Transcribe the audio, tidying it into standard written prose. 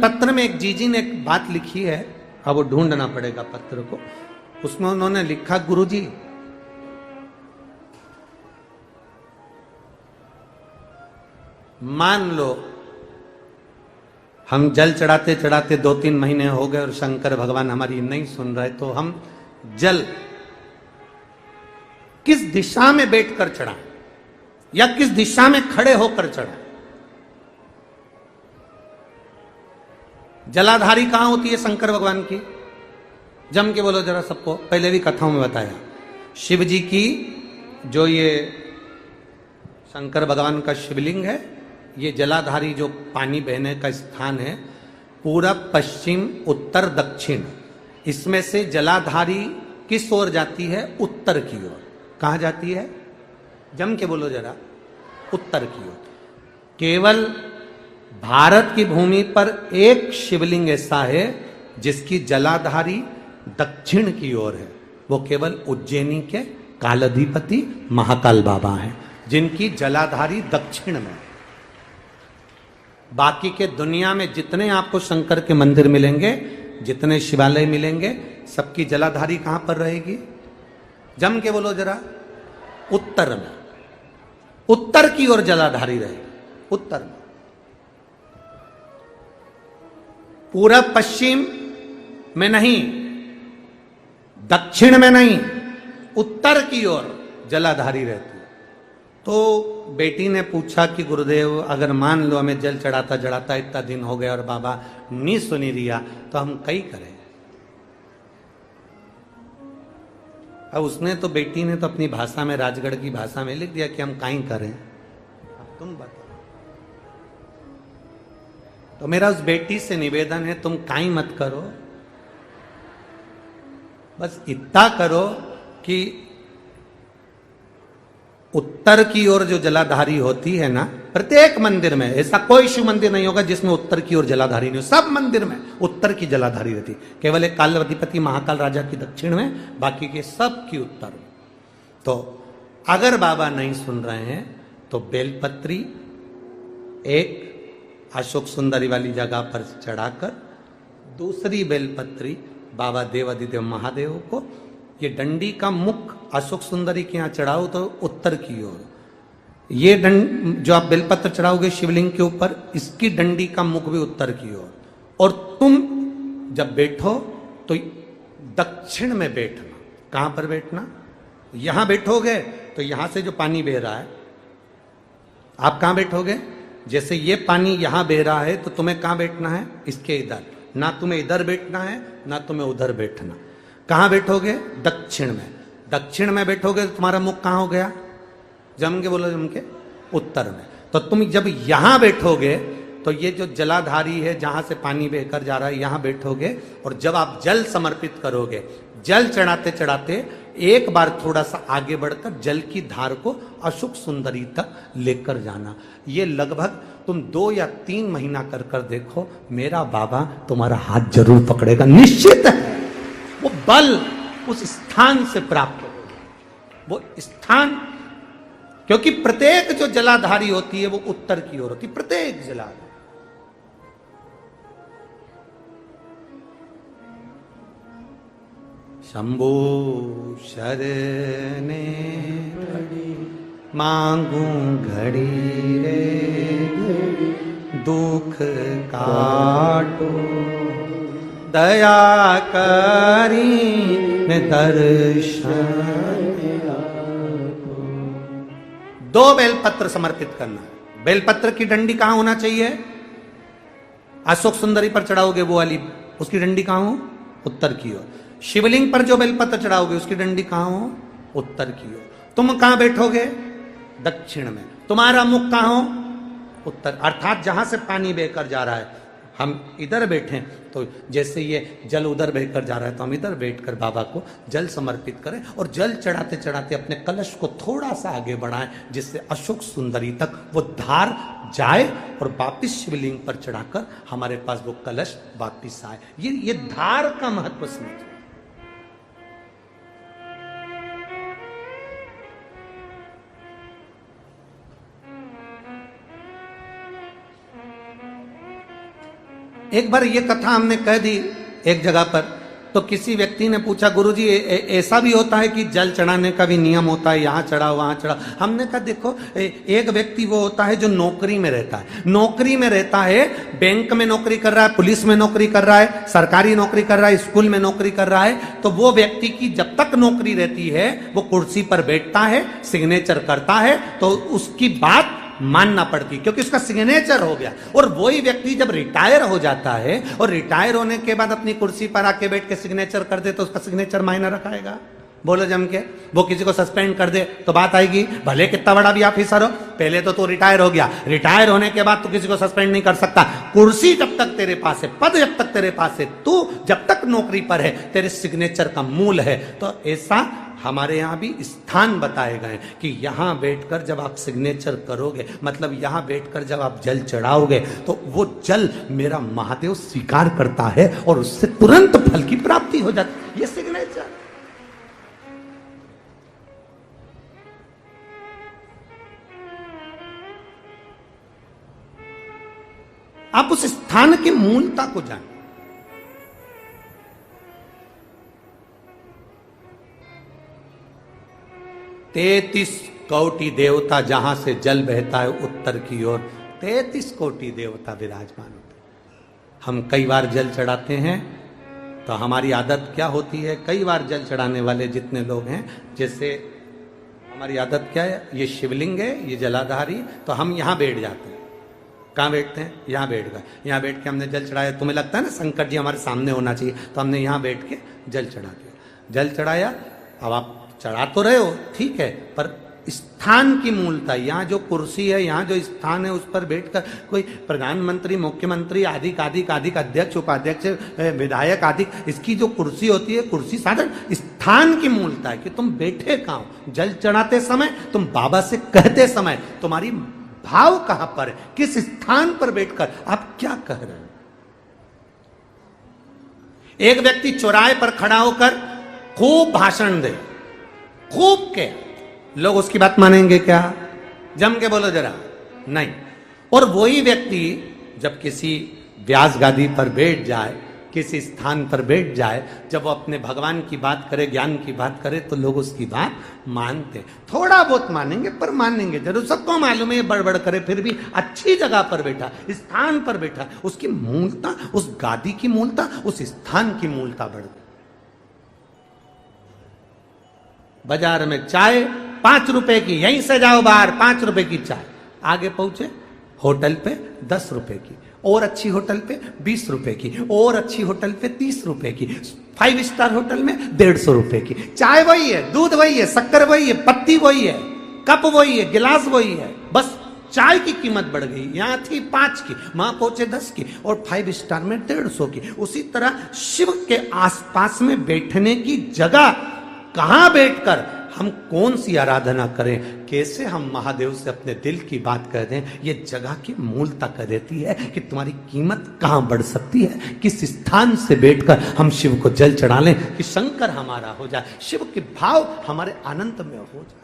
पत्र में एक जीजी ने एक बात लिखी है, अब वो ढूंढना पड़ेगा पत्र को। उसमें उन्होंने लिखा, गुरुजी मान लो हम जल चढ़ाते चढ़ाते 2-3 महीने हो गए और शंकर भगवान हमारी नहीं सुन रहे, तो हम जल किस दिशा में बैठकर चढ़ाएं या किस दिशा में खड़े होकर चढ़ाएं? जलाधारी कहां होती है शंकर भगवान की? जम के बोलो जरा सबको, पहले भी कथाओं में बताया। शिव जी की जो ये शंकर भगवान का शिवलिंग है, ये जलाधारी जो पानी बहने का स्थान है, पूरब पश्चिम उत्तर दक्षिण, इसमें से जलाधारी किस ओर जाती है? उत्तर की ओर। कहां जाती है? जम के बोलो जरा, उत्तर की ओर। केवल भारत की भूमि पर एक शिवलिंग ऐसा है जिसकी जलाधारी दक्षिण की ओर है, वो केवल उज्जैनी के कालाधिपति महाकाल बाबा हैं, जिनकी जलाधारी दक्षिण में। बाकी के दुनिया में जितने आपको शंकर के मंदिर मिलेंगे, जितने शिवालय मिलेंगे, सबकी जलाधारी कहां पर रहेगी? जम के बोलो जरा, उत्तर में। उत्तर की ओर जलाधारी रहेगी, उत्तर में। पूरब पश्चिम में नहीं, दक्षिण में नहीं, उत्तर की ओर जलाधारी रहती है। तो बेटी ने पूछा कि गुरुदेव अगर मान लो हमें जल चढ़ाता चढ़ाता इतना दिन हो गया और बाबा नहीं सुनी रिया, तो हम कई करें? अब उसने तो, बेटी ने तो अपनी भाषा में, राजगढ़ की भाषा में लिख दिया कि हम काई करें। अब तुम बताओ। तो मेरा उस बेटी से निवेदन है, तुम काई मत करो, बस इतना करो कि उत्तर की ओर जो जलाधारी होती है ना, प्रत्येक मंदिर में, ऐसा कोई शिव मंदिर नहीं होगा जिसमें उत्तर की ओर जलाधारी नहीं हो। सब मंदिर में उत्तर की जलाधारी रहती, केवल एक कालाधिपति महाकाल राजा की दक्षिण में, बाकी के सब की उत्तर में। तो अगर बाबा नहीं सुन रहे हैं तो बेलपत्री एक अशोक सुंदरी वाली जगह पर चढ़ाकर, दूसरी बेलपत्री बाबा देवादिदेव महादेव को, ये डंडी का मुख अशोक सुंदरी के यहां चढ़ाओ तो उत्तर की ओर। ये जो आप बेलपत्र चढ़ाओगे शिवलिंग के ऊपर, इसकी डंडी का मुख भी उत्तर की ओर। और तुम जब बैठो तो दक्षिण में बैठना। कहां पर बैठना? यहां बैठोगे तो यहां से जो पानी बह रहा है, आप कहां बैठोगे? जैसे ये पानी यहां बह रहा है तो तुम्हें कहां बैठना है? इसके इधर। ना तुम्हें इधर बैठना है ना तुम्हें उधर बैठना। कहां बैठोगे? दक्षिण में। दक्षिण में बैठोगे तो तुम्हारा मुख कहां हो गया? जम के बोलो, जम के उत्तर में। तो तुम जब यहां बैठोगे तो ये जो जलाधारी है जहां से पानी बहकर जा रहा है, यहां बैठोगे। और जब आप जल समर्पित करोगे, जल चढ़ाते चढ़ाते एक बार थोड़ा सा आगे बढ़कर जल की धार को अशोक सुंदरी तक लेकर जाना। ये लगभग तुम 2 या 3 महीना कर कर देखो, मेरा बाबा तुम्हारा हाथ जरूर पकड़ेगा, निश्चित है। वो बल उस स्थान से प्राप्त होगा, वो स्थान, क्योंकि प्रत्येक जो जलाधारी होती है वो उत्तर की ओर होती है, प्रत्येक जलाधारी। शंभो शरणे मांगू घड़ी रे, दुख काटो दया करी दर्शन। 2 बेलपत्र समर्पित करना है। बेलपत्र की डंडी कहां होना चाहिए? अशोक सुंदरी पर चढ़ाओगे वो वाली, उसकी डंडी कहां हो? उत्तर की ओर। शिवलिंग पर जो बेलपत्र चढ़ाओगे उसकी डंडी कहां हो? उत्तर की ओर। तुम कहां बैठोगे? दक्षिण में। तुम्हारा मुख कहां हो? उत्तर, अर्थात जहां से पानी बहकर जा रहा है। हम इधर बैठे तो जैसे ये जल उधर बहकर जा रहा है तो हम इधर बैठकर बाबा को जल समर्पित करें और जल चढ़ाते चढ़ाते अपने कलश को थोड़ा सा आगे बढ़ाएं, जिससे अशोक सुंदरी तक वो धार जाए और वापिस शिवलिंग पर चढ़ाकर हमारे पास वो कलश वापिस आए। ये धार का महत्व समझिए। एक बार ये कथा हमने कह दी एक जगह पर, तो किसी व्यक्ति ने पूछा, गुरुजी ऐसा भी होता है कि जल चढ़ाने का भी नियम होता है, यहाँ चढ़ाओ वहां चढ़ाओ? हमने कहा देखो, एक व्यक्ति वो होता है जो नौकरी में रहता है, नौकरी में रहता है, बैंक में नौकरी कर रहा है, पुलिस में नौकरी कर रहा है, सरकारी नौकरी कर रहा है, स्कूल में नौकरी कर रहा है, तो वो व्यक्ति की जब तक नौकरी रहती है वो कुर्सी पर बैठता है, सिग्नेचर करता है, तो उसकी बात मानना पड़ती, क्योंकि उसका सिग्नेचर हो गया। और वही व्यक्ति जब रिटायर हो जाता है और रिटायर होने के बाद अपनी कुर्सी पर आके बैठ के सिग्नेचर कर दे, तो उसका सिग्नेचर मायना रखाएगा? बोलो जम के। वो किसी को सस्पेंड कर दे तो बात आएगी, भले कितना बड़ा भी ऑफिसर हो, पहले तो तू रिटायर हो गया, रिटायर होने के बाद तू किसी को सस्पेंड नहीं कर सकता। कुर्सी जब तक तेरे पास है, पद जब तक तेरे पास है, तू जब तक नौकरी पर है, तेरे सिग्नेचर का मूल है। तो ऐसा हमारे यहां भी स्थान बताए गए कि यहां बैठकर जब आप सिग्नेचर करोगे, मतलब यहां बैठकर जब आप जल चढ़ाओगे, तो वो जल मेरा महादेव स्वीकार करता है और उससे तुरंत फल की प्राप्ति हो जाती है। ये सिग्नेचर। आप उस स्थान की मूलता को जानें। तैतीस कोटि देवता जहां से जल बहता है उत्तर की ओर, 33 कोटि देवता विराजमान होते हैं। हम कई बार जल चढ़ाते हैं, तो हमारी आदत क्या होती है, कई बार जल चढ़ाने वाले जितने लोग हैं, जैसे हमारी आदत क्या है, ये शिवलिंग है, ये जलाधारी, तो हम यहां बैठ जाते हैं। कहां बैठते हैं? यहां बैठ गए, यहां बैठ के हमने जल चढ़ाया। तुम्हें लगता है ना शंकर जी हमारे सामने होना चाहिए, तो हमने यहां बैठ के जल चढ़ा दिया। जल चढ़ाया, अब आप चढ़ा तो रहे हो, ठीक है, पर स्थान की मूलता, यहाँ जो कुर्सी है, यहाँ जो स्थान है, उस पर बैठकर कोई प्रधानमंत्री, मुख्यमंत्री, आदि अध्यक्ष, उपाध्यक्ष, विधायक आदि, इसकी जो कुर्सी होती है, कुर्सी साधारण स्थान की मूलता है कि तुम बैठे कहां हो। जल चढ़ाते समय, तुम बाबा से कहते समय, तुम्हारी भाव कहां पर है, किस स्थान पर बैठकर आप क्या कह रहे हो। एक व्यक्ति चौराहे पर खड़ा होकर खूब भाषण दे, खूब के, लोग उसकी बात मानेंगे क्या? जम के बोलो जरा, नहीं। और वही व्यक्ति जब किसी व्यास गादी पर बैठ जाए, किसी स्थान पर बैठ जाए, जब वो अपने भगवान की बात करे, ज्ञान की बात करे, तो लोग उसकी बात मानते, थोड़ा बहुत मानेंगे, पर मानेंगे जरूर। सबको मालूम है बड़बड़ करे, फिर भी अच्छी जगह पर बैठा, स्थान पर बैठा, उसकी मूलता, उस गादी की मूलता, उस स्थान की मूलता बढ़ गई। बाजार में चाय 5 रुपए की, यहीं से जाओ बाहर, 5 रुपए की चाय, आगे पहुंचे होटल पे 10 रुपए की, और अच्छी होटल पे 20 रुपए की, और अच्छी होटल पे 30 रुपए की, 5 स्टार होटल में 150 रुपए की। चाय वही है, दूध वही है, शक्कर वही है, पत्ती वही है, कप वही है, गिलास वही है, बस चाय की कीमत बढ़ गई। यहां थी 5 की, वहां पहुंचे 10 की, और 5 स्टार में 150 की। उसी तरह शिव के आसपास में बैठने की जगह, कहां बैठकर हम कौन सी आराधना करें, कैसे हम महादेव से अपने दिल की बात कह दें, ये जगह की मूलता कह देती है कि तुम्हारी कीमत कहां बढ़ सकती है। किस स्थान से बैठकर हम शिव को जल चढ़ा लें कि शंकर हमारा हो जाए, शिव के भाव हमारे अनंत में हो जाए।